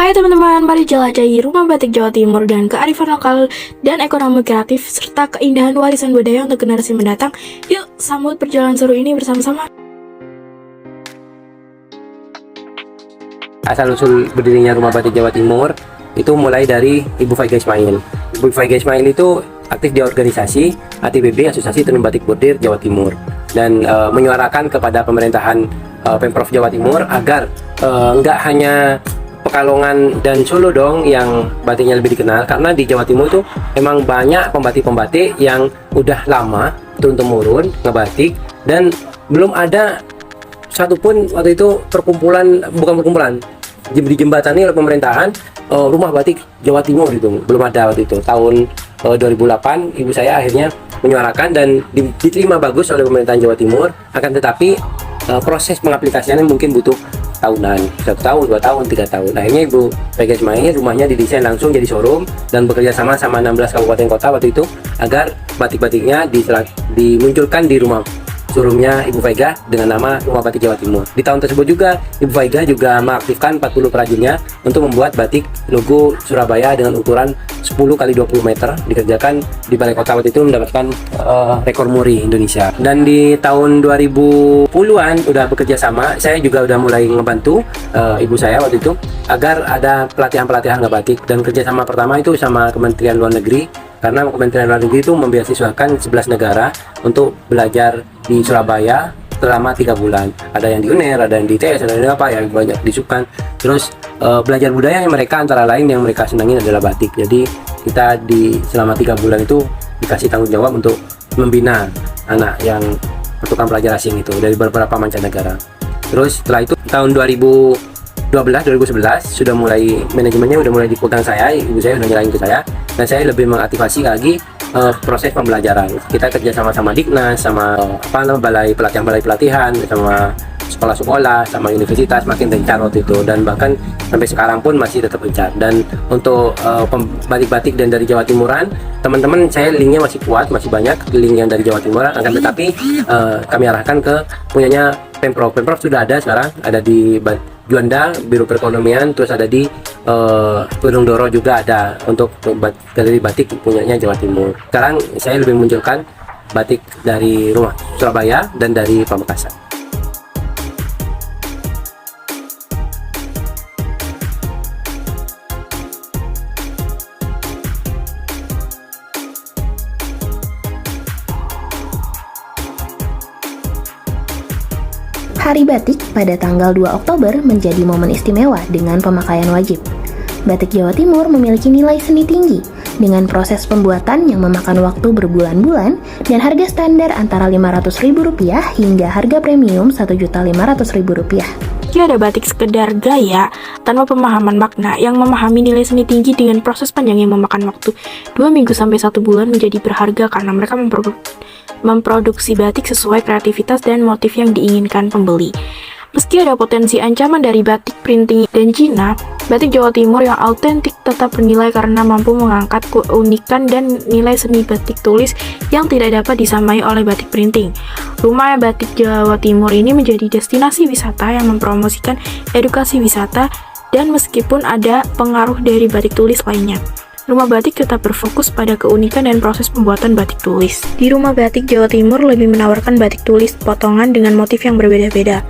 Hai teman-teman, mari jelajahi rumah batik Jawa Timur dan kearifan lokal dan ekonomi kreatif serta keindahan warisan budaya untuk generasi mendatang. Yuk, sambut perjalanan seru ini bersama-sama. Asal-usul berdirinya rumah batik Jawa Timur itu mulai dari Ibu Faiga Ismail. Ibu Faiga Ismail itu aktif di organisasi ATBB, Asosiasi Tenun Batik Bordir Jawa Timur, dan menyuarakan kepada pemerintahan Pemprov Jawa Timur agar nggak hanya Pekalongan dan Solo dong yang batiknya lebih dikenal, karena di Jawa Timur tuh emang banyak pembatik-pembatik yang udah lama turun-temurun ngebatik dan belum ada satupun waktu itu dijembatani oleh pemerintahan rumah batik Jawa Timur. Itu belum ada waktu itu. Tahun 2008 ibu saya akhirnya menyuarakan dan diterima bagus oleh pemerintahan Jawa Timur, akan tetapi proses pengaplikasiannya mungkin butuh tahunan, 1 tahun, 2 tahun, 3 tahun. Akhirnya Ibu Faiga Ismail rumahnya didesain langsung jadi showroom dan bekerja sama 16 kabupaten kota waktu itu agar batik-batiknya dimunculkan di rumah showroomnya Ibu Faiga dengan nama Rumah Batik Jawa Timur. Di tahun tersebut juga Ibu Faiga juga mengaktifkan 40 perajinnya untuk membuat batik logo Surabaya dengan ukuran 10 x 20 meter, dikerjakan di balai kota waktu itu, mendapatkan rekor muri Indonesia. Dan di tahun 2010-an udah bekerja sama, saya juga udah mulai ngebantu ibu saya waktu itu agar ada pelatihan-pelatihan ngebatik, dan kerjasama pertama itu sama Kementerian Luar Negeri, karena Kementerian Luar Negeri itu membeasiswakan 11 negara untuk belajar di Surabaya selama 3 bulan. Ada yang di UNER, ada yang di ITS, ada yang apa yang banyak disubkan. Terus belajar budaya yang mereka, antara lain yang mereka senangin adalah batik. Jadi kita selama 3 bulan itu dikasih tanggung jawab untuk membina anak yang merupakan pelajar asing itu dari beberapa mancanegara. Terus setelah itu tahun 2011 sudah mulai manajemennya udah mulai dipegang saya, ibu saya udah nyerahin ke saya, dan saya lebih mengaktifasi lagi proses pembelajaran. Kita kerja sama Diknas, sama balai pelatihan, sama sekolah-sekolah, sama universitas, makin gencar waktu itu, dan bahkan sampai sekarang pun masih tetap gencar. Dan untuk batik-batik dan dari Jawa Timuran, teman-teman saya linknya masih kuat, masih banyak link yang dari Jawa Timuran, akan tetapi kami arahkan ke punyanya Pemprov. Pemprov sudah ada sekarang, ada di Juanda, Biro Perekonomian, terus ada di Gunung Doro juga ada untuk galeri batik punyanya Jawa Timur. Sekarang saya lebih munculkan batik dari rumah Surabaya dan dari Pamekasan. Hari Batik pada tanggal 2 Oktober menjadi momen istimewa dengan pemakaian wajib. Batik Jawa Timur memiliki nilai seni tinggi dengan proses pembuatan yang memakan waktu berbulan-bulan dan harga standar antara Rp500.000 hingga harga premium Rp1.500.000. Jika ada batik sekedar gaya tanpa pemahaman makna, yang memahami nilai seni tinggi dengan proses panjang yang memakan waktu 2 minggu sampai 1 bulan menjadi berharga karena mereka memproduksi batik sesuai kreativitas dan motif yang diinginkan pembeli. Meski ada potensi ancaman dari batik printing dan Cina, batik Jawa Timur yang autentik tetap bernilai karena mampu mengangkat keunikan dan nilai seni batik tulis yang tidak dapat disamai oleh batik printing. Rumah Batik Jawa Timur ini menjadi destinasi wisata yang mempromosikan edukasi wisata, dan meskipun ada pengaruh dari batik tulis lainnya, Rumah Batik tetap berfokus pada keunikan dan proses pembuatan batik tulis. Di Rumah Batik Jawa Timur lebih menawarkan batik tulis potongan dengan motif yang berbeda-beda.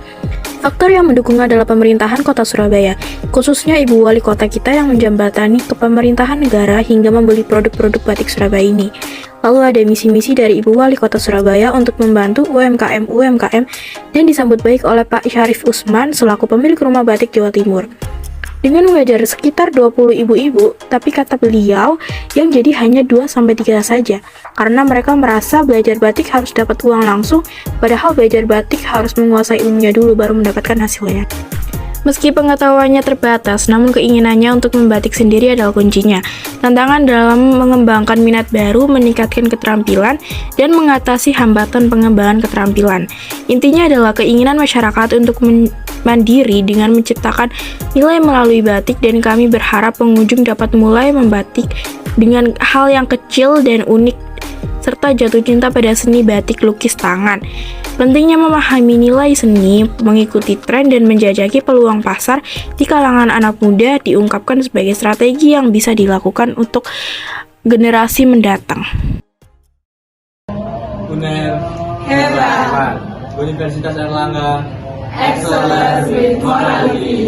Faktor yang mendukung adalah pemerintahan Kota Surabaya, khususnya Ibu Wali Kota kita yang menjembatani ke pemerintahan negara hingga membeli produk-produk batik Surabaya ini. Lalu ada misi-misi dari Ibu Wali Kota Surabaya untuk membantu UMKM dan disambut baik oleh Pak Syarif Usman selaku pemilik Rumah Batik Jawa Timur. Dengan mengajar sekitar 20 ibu-ibu, tapi kata beliau yang jadi hanya 2-3 saja, karena mereka merasa belajar batik harus dapat uang langsung, padahal belajar batik harus menguasai ilmunya dulu baru mendapatkan hasilnya. Meski pengetahuannya terbatas, namun keinginannya untuk membatik sendiri adalah kuncinya. Tantangan dalam mengembangkan minat baru, meningkatkan keterampilan, dan mengatasi hambatan pengembangan keterampilan. Intinya adalah keinginan masyarakat untuk mandiri dengan menciptakan nilai melalui batik, dan kami berharap pengunjung dapat mulai membatik dengan hal yang kecil dan unik serta jatuh cinta pada seni batik lukis tangan. Pentingnya memahami nilai seni, mengikuti tren, dan menjajaki peluang pasar di kalangan anak muda diungkapkan sebagai strategi yang bisa dilakukan untuk generasi mendatang. UNER hebat, Universitas Erlangga excellence with quality.